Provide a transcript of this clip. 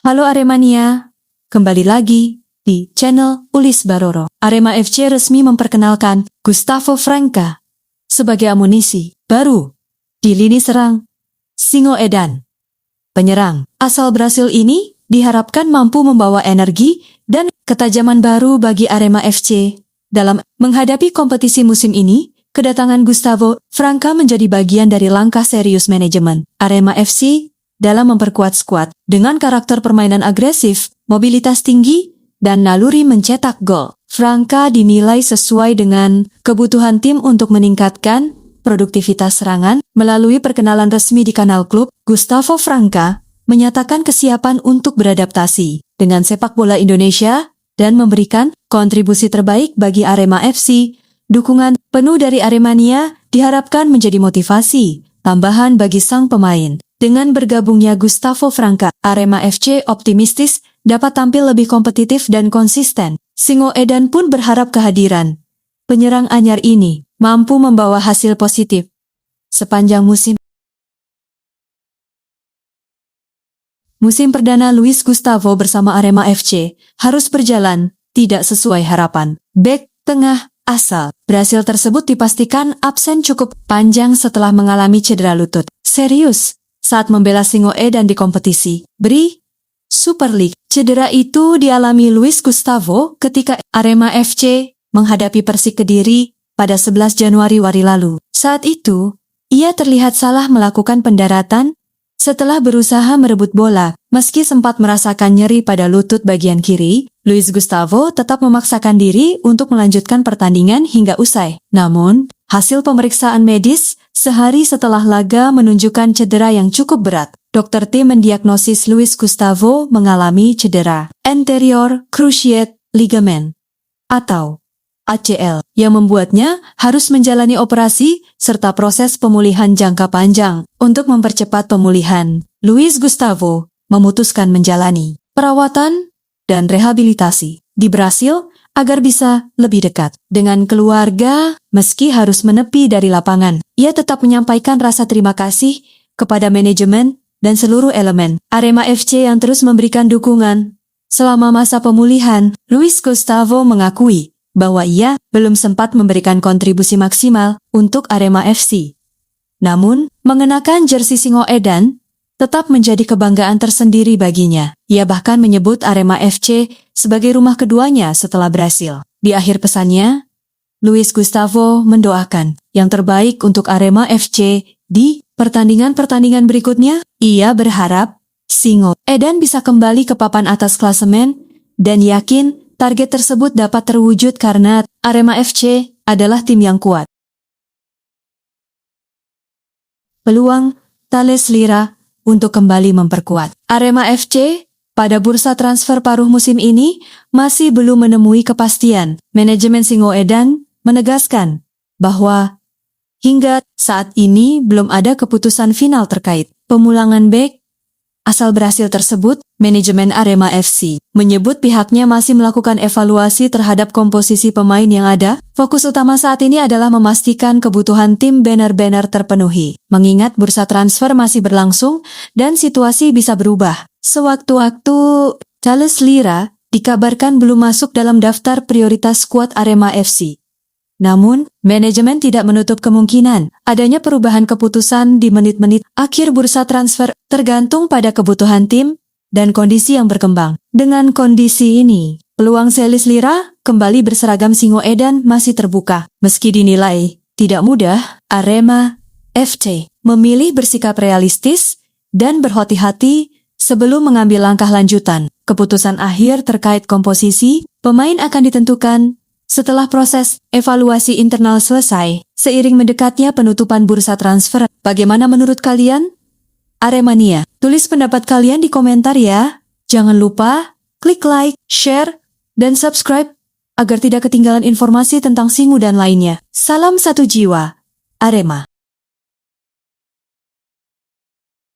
Halo Aremania, kembali lagi di channel Ulis Baroro. Arema FC resmi memperkenalkan Gustavo Franca sebagai amunisi baru di lini serang Singo Edan. Penyerang asal Brasil ini diharapkan mampu membawa energi dan ketajaman baru bagi Arema FC. Dalam menghadapi kompetisi musim ini, kedatangan Gustavo Franca menjadi bagian dari langkah serius manajemen Arema FC dalam memperkuat skuad dengan karakter permainan agresif, mobilitas tinggi, dan naluri mencetak gol. Franca dinilai sesuai dengan kebutuhan tim untuk meningkatkan produktivitas serangan. Melalui perkenalan resmi di kanal klub, Gustavo Franca menyatakan kesiapan untuk beradaptasi dengan sepak bola Indonesia dan memberikan kontribusi terbaik bagi Arema FC. Dukungan penuh dari Aremania diharapkan menjadi motivasi tambahan bagi sang pemain. Dengan bergabungnya Gustavo Franca, Arema FC optimistis dapat tampil lebih kompetitif dan konsisten. Singo Edan pun berharap kehadiran penyerang anyar ini mampu membawa hasil positif sepanjang musim. Musim perdana Luis Gustavo bersama Arema FC harus berjalan tidak sesuai harapan. Bek tengah asal Brasil tersebut dipastikan absen cukup panjang setelah mengalami cedera lutut serius saat membela Singo Edan di kompetisi BRI Super League. Cedera itu dialami Luis Gustavo ketika Arema FC menghadapi Persik Kediri pada 11 Januari lalu. Saat itu, ia terlihat salah melakukan pendaratan setelah berusaha merebut bola. Meski sempat merasakan nyeri pada lutut bagian kiri, Luis Gustavo tetap memaksakan diri untuk melanjutkan pertandingan hingga usai. Namun, hasil pemeriksaan medis sehari setelah laga menunjukkan cedera yang cukup berat. Dokter tim mendiagnosis Luis Gustavo mengalami cedera anterior cruciate ligament atau ACL yang membuatnya harus menjalani operasi serta proses pemulihan jangka panjang. Untuk mempercepat pemulihan, Luis Gustavo memutuskan menjalani perawatan dan rehabilitasi di Brasil agar bisa lebih dekat dengan keluarga. Meski harus menepi dari lapangan, ia tetap menyampaikan rasa terima kasih kepada manajemen dan seluruh elemen Arema FC yang terus memberikan dukungan. Selama masa pemulihan, Luis Gustavo mengakui bahwa ia belum sempat memberikan kontribusi maksimal untuk Arema FC. Namun, mengenakan jersey Singo Edan tetap menjadi kebanggaan tersendiri baginya. Ia bahkan menyebut Arema FC sebagai rumah keduanya setelah Brasil. Di akhir pesannya, Luis Gustavo mendoakan yang terbaik untuk Arema FC di pertandingan-pertandingan berikutnya. Ia berharap Singo Edan bisa kembali ke papan atas klasemen dan yakin target tersebut dapat terwujud karena Arema FC adalah tim yang kuat. Peluang Thales Lira untuk kembali memperkuat Arema FC pada bursa transfer paruh musim ini masih belum menemui kepastian. Manajemen Singo Edan menegaskan bahwa hingga saat ini belum ada keputusan final terkait pemulangan bek asal Brasil tersebut. Manajemen Arema FC menyebut pihaknya masih melakukan evaluasi terhadap komposisi pemain yang ada. Fokus utama saat ini adalah memastikan kebutuhan tim benar-benar terpenuhi, mengingat bursa transfer masih berlangsung dan situasi bisa berubah sewaktu-waktu. Thales Lira dikabarkan belum masuk dalam daftar prioritas skuad Arema FC. Namun, manajemen tidak menutup kemungkinan adanya perubahan keputusan di menit-menit akhir bursa transfer, tergantung pada kebutuhan tim dan kondisi yang berkembang. Dengan kondisi ini, peluang Thales Lira kembali berseragam Singo Edan masih terbuka. Meski dinilai tidak mudah, Arema FC memilih bersikap realistis dan berhati-hati sebelum mengambil langkah lanjutan. Keputusan akhir terkait komposisi pemain akan ditentukan setelah proses evaluasi internal selesai, seiring mendekatnya penutupan bursa transfer. Bagaimana menurut kalian, Aremania? Tulis pendapat kalian di komentar ya. Jangan lupa klik like, share, dan subscribe agar tidak ketinggalan informasi tentang Singo dan lainnya. Salam satu jiwa, Arema.